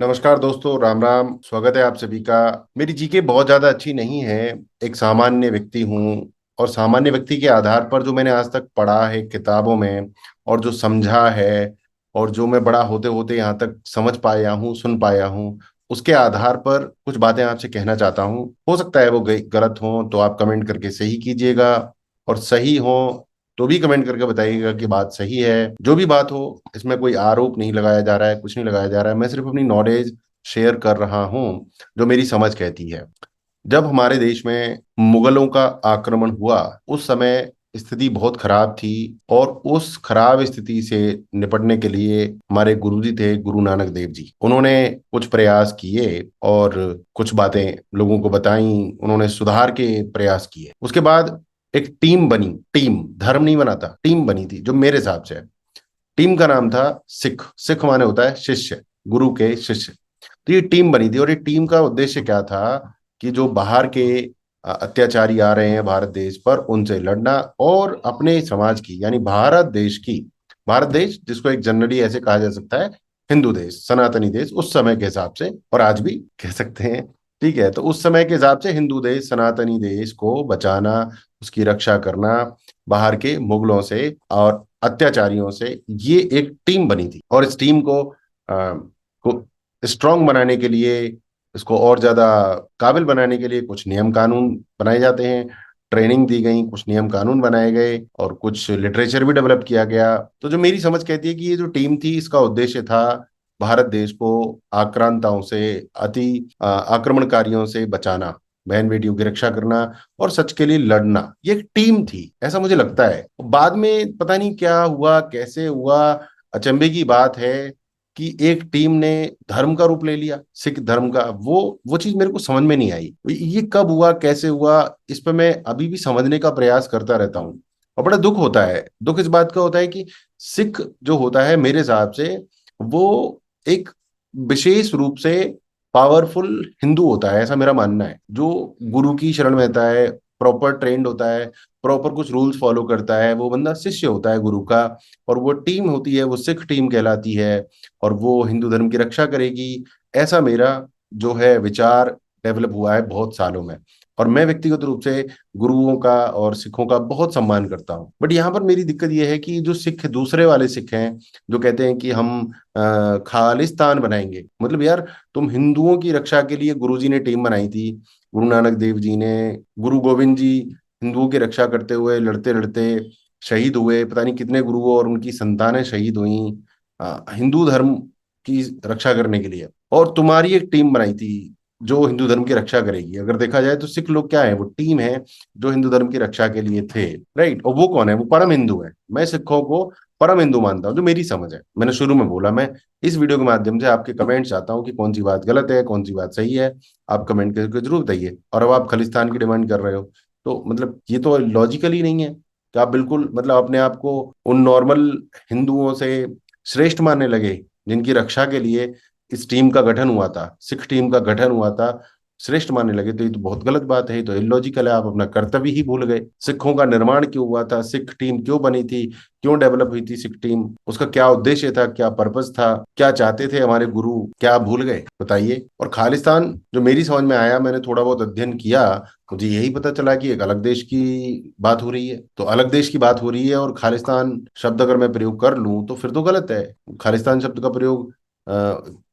नमस्कार दोस्तों, राम राम। स्वागत है आप सभी का। मेरी जीके बहुत ज्यादा अच्छी नहीं है। एक सामान्य व्यक्ति हूँ। और सामान्य व्यक्ति के आधार पर जो मैंने आज तक पढ़ा है किताबों में, और जो समझा है, और जो मैं बड़ा होते होते यहाँ तक समझ पाया हूँ, सुन पाया हूँ, उसके आधार पर कुछ बातें आपसे कहना चाहता हूँ। हो सकता है वो गलत हो तो आप कमेंट करके सही कीजिएगा, और सही हो तो भी कमेंट करके बताइएगा कि बात सही है। जो भी बात हो, इसमें कोई आरोप नहीं लगाया जा रहा है, कुछ नहीं लगाया जा रहा है। मैं सिर्फ अपनी नॉलेज शेयर कर रहा हूँ, जो मेरी समझ कहती है। जब हमारे देश में मुगलों का आक्रमण हुआ, उस समय स्थिति बहुत खराब थी। और उस खराब स्थिति से निपटने के लिए हमारे गुरुजी थे, गुरु नानक देव जी। उन्होंने कुछ प्रयास किए और कुछ बातें लोगों को बताई। उन्होंने सुधार के प्रयास किए। उसके बाद एक टीम बनी। टीम, धर्म नहीं बना था, टीम बनी थी जो मेरे हिसाब से है। टीम का नाम था सिख। सिख माने होता है शिष्य, गुरु के शिष्य। तो ये टीम बनी थी, और ये टीम का उद्देश्य क्या था कि जो बाहर के अत्याचारी आ रहे हैं भारत देश पर, उनसे लड़ना, और अपने समाज की यानी भारत देश की, भारत देश जिसको एक जनरली ऐसे कहा जा सकता है, हिंदू देश, सनातनी देश उस समय के हिसाब से, और आज भी कह सकते हैं। ठीक है, तो उस समय के हिसाब से हिंदू देश, सनातनी देश को बचाना, उसकी रक्षा करना बाहर के मुगलों से और अत्याचारियों से, ये एक टीम बनी थी। और इस टीम को स्ट्रांग बनाने के लिए, इसको और ज्यादा काबिल बनाने के लिए कुछ नियम कानून बनाए जाते हैं। ट्रेनिंग दी गई, कुछ नियम कानून बनाए गए, और कुछ लिटरेचर भी डेवलप किया गया। तो जो मेरी समझ कहती है कि ये जो टीम थी, इसका उद्देश्य था भारत देश को आक्रांताओं से, अति आक्रमणकारियों से बचाना, बहन बेटियों की रक्षा करना, और सच के लिए लड़ना। ये एक टीम थी, ऐसा मुझे लगता है। बाद में पता नहीं क्या हुआ, कैसे हुआ। अचंभे की बात है कि एक टीम ने धर्म का रूप ले लिया, सिख धर्म का। वो चीज मेरे को समझ में नहीं आई। ये कब हुआ, कैसे हुआ, इस पे मैं अभी भी समझने का प्रयास करता रहता हूँ। और बड़ा दुख होता है। दुख इस बात का होता है कि सिख जो होता है, मेरे हिसाब से वो एक विशेष रूप से पावरफुल हिंदू होता है, ऐसा मेरा मानना है। जो गुरु की शरण में रहता है, प्रॉपर ट्रेंड होता है, प्रॉपर कुछ रूल्स फॉलो करता है, वो बंदा शिष्य होता है गुरु का। और वो टीम होती है, वो सिख टीम कहलाती है, और वो हिंदू धर्म की रक्षा करेगी। ऐसा मेरा जो है विचार डेवलप हुआ है बहुत सालों में। और मैं व्यक्तिगत रूप से गुरुओं का और सिखों का बहुत सम्मान करता हूँ। बट यहाँ पर मेरी दिक्कत यह है कि जो सिख, दूसरे वाले सिख हैं, जो कहते हैं कि हम खालिस्तान बनाएंगे। मतलब यार, तुम हिंदुओं की रक्षा के लिए गुरु जी ने टीम बनाई थी, गुरु नानक देव जी ने, गुरु गोविंद जी हिंदुओं की रक्षा करते हुए लड़ते लड़ते शहीद हुए। पता नहीं कितने गुरुओं और उनकी संतानें शहीद हुई हिंदू धर्म की रक्षा करने के लिए। और तुम्हारी एक टीम बनाई थी जो हिंदू धर्म की रक्षा करेगी। अगर देखा जाए तो सिख लोग क्या है, वो टीम है जो हिंदू धर्म की रक्षा के लिए थे। राइट। और वो कौन है? वो परम हिंदू है। मैं सिखों को परम हिंदू मानता हूँ, जो मेरी समझ है। मैंने शुरू में बोला, मैं इस वीडियो के माध्यम से आपके कमेंट चाहता हूँ कि कौन सी बात गलत है, कौन सी बात सही है। आप कमेंट करके जरूर बताइए। और अब आप खालिस्तान की डिमांड कर रहे हो, तो मतलब ये तो लॉजिकल ही नहीं है कि आप बिल्कुल मतलब अपने आप को उन नॉर्मल हिंदुओं से श्रेष्ठ मानने लगे, जिनकी रक्षा के लिए इस टीम का गठन हुआ था, सिख टीम का गठन हुआ था। श्रेष्ठ मानने लगे तो ये तो बहुत गलत बात है, ये तो इलॉजिकल है। आप अपना कर्तव्य ही भूल गए। सिखों का निर्माण क्यों हुआ था, सिख टीम क्यों बनी थी, क्यों डेवलप हुई थी सिख टीम, उसका क्या उद्देश्य था, क्या पर्पस था, क्या चाहते थे हमारे गुरु, क्या आप भूल गए? बताइए। और खालिस्तान जो मेरी समझ में आया, मैंने थोड़ा बहुत अध्ययन किया, मुझे यही पता चला कि एक अलग देश की बात हो रही है। तो अलग देश की बात हो रही है, और खालिस्तान शब्द अगर मैं प्रयोग कर लूं तो फिर तो गलत है। खालिस्तान शब्द का प्रयोग,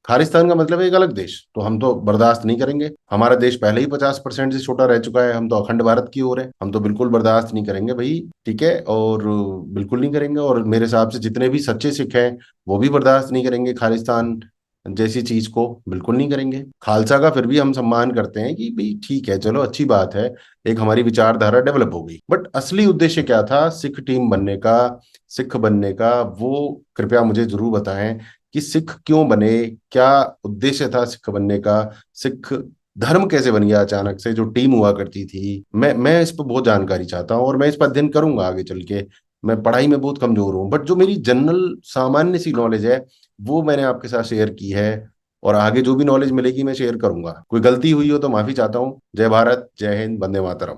खालिस्तान का मतलब है एक अलग देश, तो हम तो बर्दाश्त नहीं करेंगे। हमारा देश पहले ही 50% से छोटा रह चुका है, हम तो अखंड भारत की ओर है, हम तो बिल्कुल बर्दाश्त नहीं करेंगे भाई। ठीक है, और बिल्कुल नहीं करेंगे। और मेरे हिसाब से जितने भी सच्चे सिख हैं, वो भी बर्दाश्त नहीं करेंगे खालिस्तान जैसी चीज को, बिल्कुल नहीं करेंगे। खालसा का फिर भी हम सम्मान करते हैं कि भाई ठीक है, चलो अच्छी बात है, एक हमारी विचारधारा डेवलप हो गई। बट असली उद्देश्य क्या था सिख टीम बनने का, सिख बनने का? वो कृपया मुझे जरूर बताएं कि सिख क्यों बने, क्या उद्देश्य था सिख बनने का, सिख धर्म कैसे बन गया अचानक से, जो टीम हुआ करती थी। मैं इस पर बहुत जानकारी चाहता हूँ, और मैं इस पर अध्ययन करूंगा आगे चल के। मैं पढ़ाई में बहुत कमजोर हूँ, बट जो मेरी जनरल सामान्य सी नॉलेज है, वो मैंने आपके साथ शेयर की है। और आगे जो भी नॉलेज मिलेगी मैं शेयर करूंगा। कोई गलती हुई हो तो माफी चाहता हूँ। जय भारत, जय हिंद, वंदे मातरम।